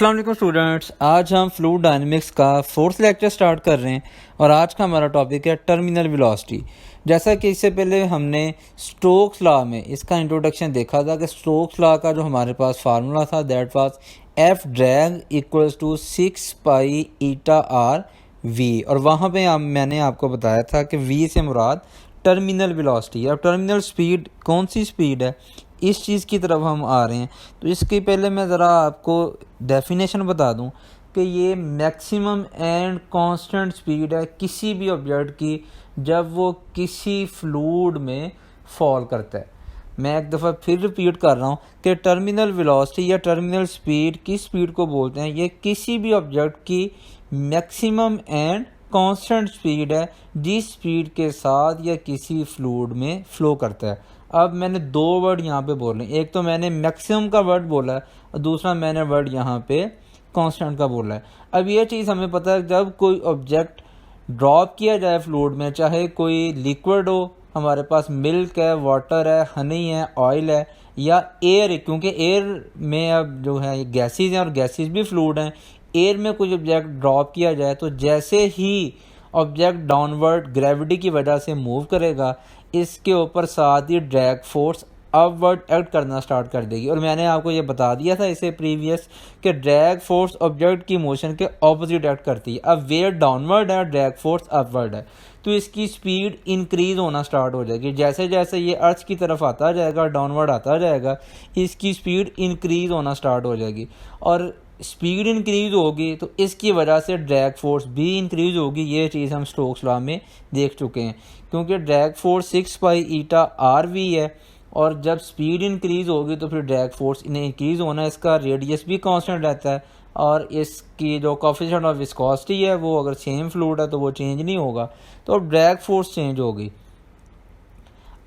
अस्सलाम वालेकुम स्टूडेंट्स, आज हम फ्लूइड डायनेमिक्स का फोर्थ लेक्चर स्टार्ट कर रहे हैं और आज का हमारा टॉपिक है टर्मिनल वेलोसिटी। जैसा कि इससे पहले हमने स्टोक्स लॉ में इसका इंट्रोडक्शन देखा था कि स्टोक्स लॉ का जो हमारे पास फार्मूला था that was F drag equals to 6 pi eta R V, और वहाँ पे मैंने आपको बताया था कि वी से मुराद टर्मिनल वेलोसिटी। अब टर्मिनल स्पीड कौन सी स्पीड है, इस चीज़ की तरफ हम आ रहे हैं। तो इसके पहले मैं ज़रा आपको डेफिनेशन बता दूं कि ये मैक्सिमम एंड कांस्टेंट स्पीड है किसी भी ऑब्जेक्ट की जब वो किसी फ्लूइड में फॉल करता है। मैं एक दफ़ा फिर रिपीट कर रहा हूँ कि टर्मिनल वेलोसिटी या टर्मिनल स्पीड किस स्पीड को बोलते हैं। ये किसी भी ऑब्जेक्ट की मैक्सिमम एंड कांस्टेंट स्पीड है जिस स्पीड के साथ या किसी फ्लूइड में फ्लो करता है। अब मैंने दो वर्ड यहाँ पे बोले, एक तो मैंने मैक्सिमम का वर्ड बोला है और दूसरा मैंने वर्ड यहाँ पे कांस्टेंट का बोला है। अब ये चीज़ हमें पता है जब कोई ऑब्जेक्ट ड्रॉप किया जाए फ्लूइड में, चाहे कोई लिक्विड हो, हमारे पास मिल्क है, वाटर है, हनी है, ऑयल है या एयर है, क्योंकि एयर में अब जो है गैसेज हैं और गैसेज भी फ्लूइड हैं। एयर में कुछ ऑब्जेक्ट ड्रॉप किया जाए तो जैसे ही ऑब्जेक्ट डाउनवर्ड ग्रेविटी की वजह से मूव करेगा, इसके ऊपर साथ ही ड्रैग फोर्स अपवर्ड एक्ट करना स्टार्ट कर देगी। और मैंने आपको ये बता दिया था इसे प्रीवियस कि ड्रैग फोर्स ऑब्जेक्ट की मोशन के ऑपोजिट एक्ट करती है। अब वेट डाउनवर्ड है, ड्रैग फोर्स अपवर्ड है, तो इसकी स्पीड इंक्रीज होना स्टार्ट हो जाएगी। जैसे जैसे ये अर्थ की तरफ आता जाएगा, डाउनवर्ड आता जाएगा, इसकी स्पीड इंक्रीज होना स्टार्ट हो जाएगी। और स्पीड इंक्रीज होगी तो इसकी वजह से ड्रैग फोर्स भी इंक्रीज होगी। ये चीज़ हम स्टोक्स लॉ में देख चुके हैं, क्योंकि drag force 6 pi eta R V है और जब स्पीड इंक्रीज होगी तो फिर ड्रैग फोर्स इंक्रीज होना, इसका रेडियस भी कांस्टेंट रहता है और इसकी जो कोफिशिएंट ऑफ विस्कोसिटी है वो अगर सेम फ्लूइड है तो वो चेंज नहीं होगा, तो अब ड्रैग फोर्स चेंज होगी।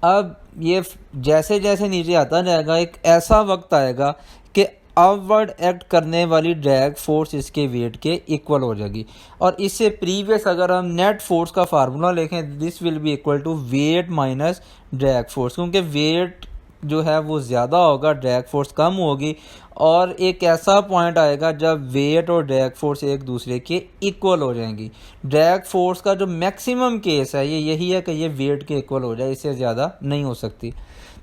अब ये जैसे जैसे नीचे आता जाएगा एक ऐसा वक्त आएगा कि अपवर्ड एक्ट करने वाली ड्रैग फोर्स इसके वेट के इक्वल हो जाएगी। और इससे प्रीवियस अगर हम नेट फोर्स का फार्मूला लिखें, this will be equal to weight minus drag force, क्योंकि वेट जो है वो ज़्यादा होगा, ड्रैग फोर्स कम होगी। और एक ऐसा पॉइंट आएगा जब वेट और ड्रैग फोर्स एक दूसरे के इक्वल हो जाएंगी। ड्रैग फोर्स का जो मैक्सिमम केस है ये यही है कि ये वेट के इक्वल हो जाए, इससे ज़्यादा नहीं हो सकती।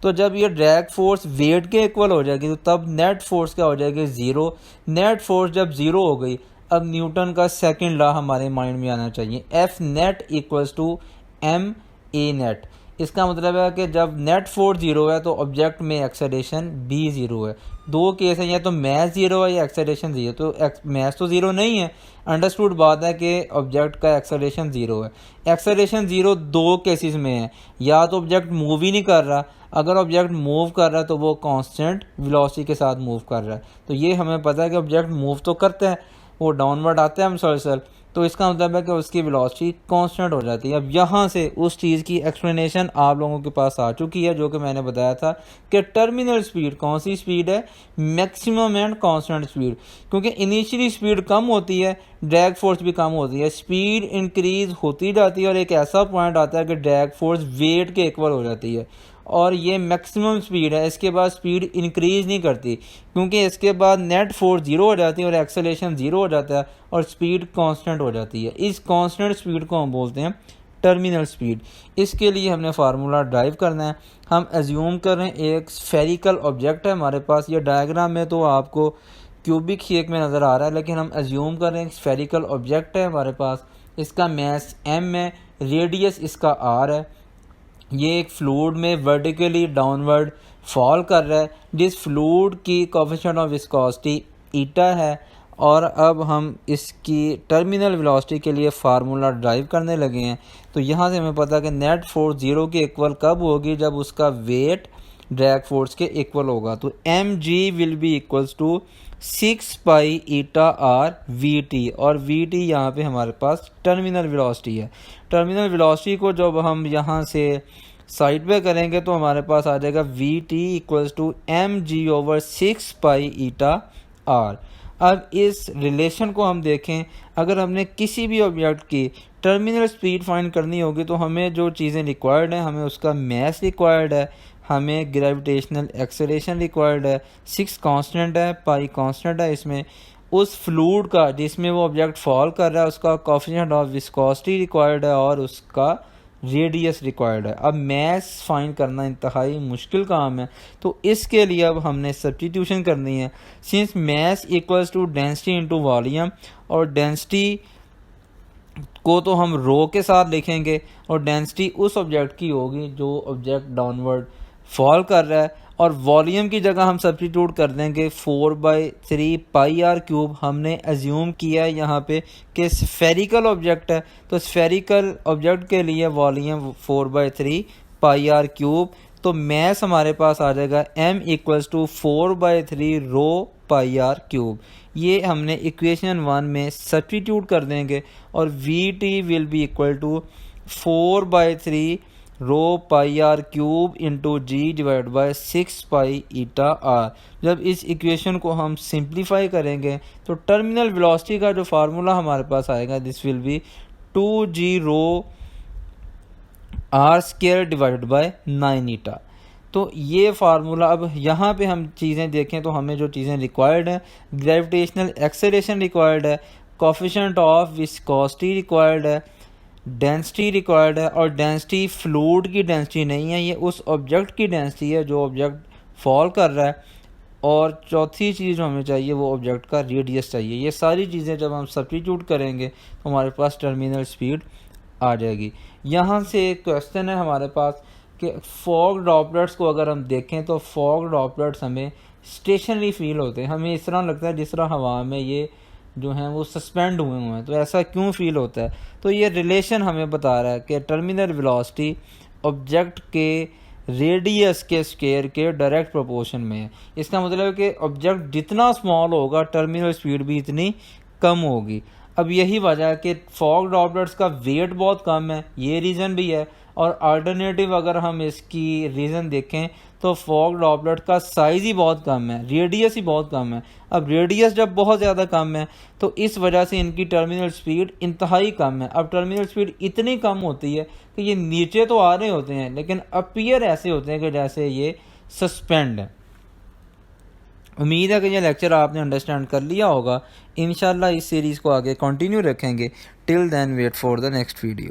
तो जब ये ड्रैग फोर्स वेट के इक्वल हो जाएगी तो तब नेट फोर्स क्या हो जाएगी, ज़ीरो। नेट फोर्स जब ज़ीरो हो गई, अब न्यूटन का सेकंड लॉ हमारे माइंड में आना चाहिए, F net equals to M A net. इसका मतलब है कि जब नेट फोर्स ज़ीरो है तो ऑब्जेक्ट में एक्सेलरेशन भी ज़ीरो है। दो केस है, या तो मैथ ज़ीरो है या एक्सेलरेशन ज़ीरो। तो मैथ तो ज़ीरो नहीं है, अंडरस्टूड बात है कि ऑब्जेक्ट का एक्सेलरेशन ज़ीरो है। एक्सेलरेशन ज़ीरो दो केसेस में है, या तो ऑब्जेक्ट मूव ही नहीं कर रहा, अगर ऑब्जेक्ट मूव कर रहा है तो वो कांस्टेंट वेलोसिटी के साथ मूव कर रहा है। तो ये हमें पता है कि ऑब्जेक्ट मूव तो करते हैं, वो डाउनवर्ड आते हैं मुसलसल, तो इसका मतलब है कि उसकी वेलोसिटी कांस्टेंट हो जाती है। अब यहाँ से उस चीज़ की एक्सप्लेनेशन आप लोगों के पास आ चुकी है जो कि मैंने बताया था कि टर्मिनल स्पीड कौन सी स्पीड है, मैक्सिमम एंड कांस्टेंट स्पीड। क्योंकि इनिशियली स्पीड कम होती है, ड्रैग फोर्स भी कम होती है, स्पीड इंक्रीज होती जाती है और एक ऐसा पॉइंट आता है कि ड्रैग फोर्स वेट के इक्वल हो जाती है और ये मैक्सिमम स्पीड है। इसके बाद स्पीड इंक्रीज नहीं करती, क्योंकि इसके बाद नेट फोर्स ज़ीरो हो जाती है और एक्सेलरेशन ज़ीरो हो जाता है और स्पीड कांस्टेंट हो जाती है। इस कांस्टेंट स्पीड को हम बोलते हैं टर्मिनल स्पीड। इसके लिए हमने फार्मूला ड्राइव करना है। हम एज्यूम कर रहे हैं एक स्फेरिकल ऑब्जेक्ट है हमारे पास, ये डायग्राम में तो आपको क्यूबिक शेप में नज़र आ रहा है, लेकिन हम एज्यूम कर रहे हैं स्फेरिकल ऑब्जेक्ट है हमारे पास, इसका मास m है, रेडियस इसका r है। ये एक फ्लूइड में वर्टिकली डाउनवर्ड फॉल कर रहा है, जिस फ्लूइड की कोफिशिएंट ऑफ विस्कोसिटी ईटा है। और अब हम इसकी टर्मिनल वेलोसिटी के लिए फार्मूला ड्राइव करने लगे हैं। तो यहाँ से हमें पता है कि नेट फोर्स ज़ीरो के इक्वल कब होगी, जब उसका वेट ड्रैग फोर्स के इक्वल होगा। तो M G will be equals to 6 pi eta R V T, और वी टी यहाँ पे हमारे पास टर्मिनल वेलोसिटी है। टर्मिनल वेलोसिटी को जब हम यहाँ से साइड पे करेंगे तो हमारे पास आ जाएगा V T equals to M G over 6 pi eta R. अब इस रिलेशन को हम देखें, अगर हमने किसी भी ऑब्जेक्ट की टर्मिनल स्पीड फाइंड करनी होगी तो हमें जो चीज़ें रिक्वायर्ड हैं, हमें उसका मास रिक्वायर्ड है, हमें ग्रेविटेशनल एक्सेलरेशन रिक्वायर्ड है, 6 कांस्टेंट है, पाई कांस्टेंट है इसमें, उस फ्लूइड का जिसमें वो ऑब्जेक्ट फॉल कर रहा है उसका कोफिशिएंट ऑफ विस्कोसिटी रिक्वायर्ड है और उसका रेडियस रिक्वायर्ड है। अब मैस फाइंड करना इंतहाई मुश्किल काम है, तो इसके लिए अब हमने सब्स्टिट्यूशन करनी है। Since mass equals to density into volume, और डेंसिटी को तो हम रो के साथ लिखेंगे और डेंसिटी उस ऑब्जेक्ट की होगी जो ऑब्जेक्ट डाउनवर्ड फॉल कर रहा है, और वॉल्यूम की जगह हम सब्स्टिट्यूट कर देंगे 4/3 पाई आर क्यूब। हमने एज्यूम किया है यहाँ पे कि स्फेरिकल ऑब्जेक्ट है, तो स्फेरिकल ऑब्जेक्ट के लिए वॉल्यूम 4/3 पाई आर क्यूब। तो मैस हमारे पास आ जाएगा m equals to 4/3 rho pi R cube. ये हमने इक्वेशन 1 में सब्स्टिट्यूट कर देंगे और Vt will be equal to 4/3 rho pi R cube into G divide by 6 pi eta R. जब इस इक्वेशन को हम सिंप्लीफाई करेंगे तो टर्मिनल वेलोसिटी का जो फार्मूला हमारे पास आएगा, this will be 2g rho R square divided by 9 eta. तो ये फार्मूला, अब यहाँ पे हम चीज़ें देखें तो हमें जो चीज़ें रिक्वायर्ड हैं, ग्रेविटेशनल एक्सेलरेशन रिक्वायर्ड है, कोफिशिएंट ऑफ विस्कोसिटी रिक्वायर्ड है, डेंसिटी रिक्वायर्ड है, और डेंसिटी फ्लूइड की डेंसिटी नहीं है, ये उस ऑब्जेक्ट की डेंसिटी है जो ऑब्जेक्ट फॉल कर रहा है, और चौथी चीज़ जो हमें चाहिए वो ऑब्जेक्ट का रेडियस चाहिए। ये सारी चीज़ें जब हम सब्स्टिट्यूट करेंगे तो हमारे पास टर्मिनल स्पीड आ जाएगी। यहाँ से एक क्वेश्चन है हमारे पास कि फॉग ड्रॉपलेट्स को अगर हम देखें तो फॉग ड्रॉपलेट्स हमें स्टेशनरी फील होते हैं, हमें इस तरह लगता है जिस तरह हवा में ये जो हैं वो सस्पेंड हुए हैं। तो ऐसा क्यों फील होता है? तो ये रिलेशन हमें बता रहा है कि टर्मिनल वेलोसिटी ऑब्जेक्ट के रेडियस के स्क्वायर के डायरेक्ट प्रोपोर्शन में है। इसका मतलब है कि ऑब्जेक्ट जितना स्मॉल होगा टर्मिनल स्पीड भी इतनी कम होगी। अब यही वजह है कि फॉग ड्रॉपलेट्स का वेट बहुत कम है, ये रीज़न भी है। और अल्टरनेटिव अगर हम इसकी रीज़न देखें तो फॉग ड्रॉपलेट का साइज़ ही बहुत कम है, रेडियस ही बहुत कम है। अब रेडियस जब बहुत ज़्यादा कम है तो इस वजह से इनकी टर्मिनल स्पीड इंतहाई कम है। अब टर्मिनल स्पीड इतनी कम होती है कि ये नीचे तो आ रहे होते हैं लेकिन अपीयर ऐसे होते हैं कि जैसे ये सस्पेंड है। उम्मीद है कि ये लेक्चर आपने अंडरस्टैंड कर लिया होगा। इंशाल्लाह इस सीरीज़ को आगे कंटिन्यू रखेंगे। Till then wait for the next video.